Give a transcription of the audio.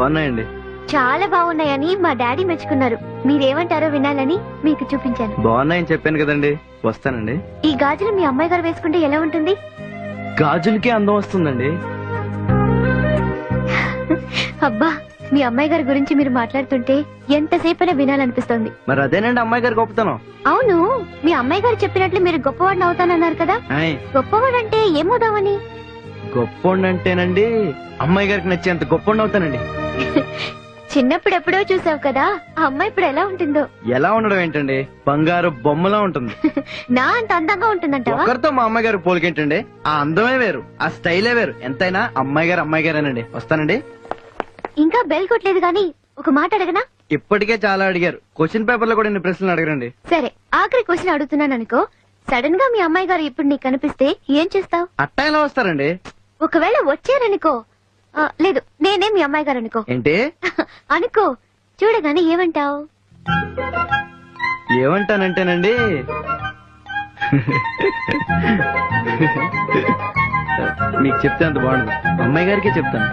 బాగున్నాయండి. చాలా బాగున్నాయని మా డాడీ మెచ్చుకున్నారు. మీరేమంటారో వినాలని మీకు చూపించాను. బాగున్నాయని చెప్పాను కదండి, వస్తానండి. ఈ గాజులు మీ అమ్మాయి గారు వేసుకుంటే ఎలా ఉంటుంది? గాజులకి అందం వస్తుందండి. అబ్బా, మీ అమ్మాయి గారి గురించి మీరు మాట్లాడుతుంటే ఎంతసేపైనా వినాలనిపిస్తోంది. మరి అదేనండి అమ్మాయి గారు గొప్పతనం. అవును, మీ అమ్మాయి గారు చెప్పినట్లు మీరు గొప్పవాడిని అవుతానన్నారు కదా. గొప్పవాడంటే ఏమవుదామని? గొప్పోండంటేనండి అమ్మాయి గారికి నచ్చేంత గొప్పోండి అవుతానండి. చిన్నప్పుడు ఎప్పుడో చూసావు కదా, ఆ అమ్మాయి ఇప్పుడు ఎలా ఉంటుందో. ఎలా ఉండడం ఏంటండి, బంగారు బొమ్మలా ఉంటుంది. నా అంత అందంగా ఉంటుందంటావా? ఒకరితో మా అమ్మాయి గారు పోలికేంటండి, ఆ అందమే వేరు, ఆ స్టైలే వేరు. ఎంతైనా అమ్మాయి గారేనండి. వస్తానండి. ఇంకా బెల్ కొట్టలేదు గాని ఒక మాట అడగనా? ఇప్పటికే చాలా అడిగారు, క్వశ్చన్ పేపర్ లో కూడా ఇన్ని ప్రశ్నలు అడగరండి. సరే, ఆఖరి క్వశ్చన్ అడుగుతున్నాను అనుకో. సడన్ గా మీ అమ్మాయి గారు ఇప్పుడు నీకు కనిపిస్తే ఏం చేస్తావు? అట్టా ఎలా వస్తారండి? ఒకవేళ వచ్చారనుకో, లేదు నేనే మీ అమ్మాయి గారు అనుకో. ఏంటి? అనుకో, చూడగానే ఏమంటావు? ఏమంటానంటేనండి, మీకు చెప్తే అంత బాగుండదు, అమ్మాయి గారికే చెప్తాను.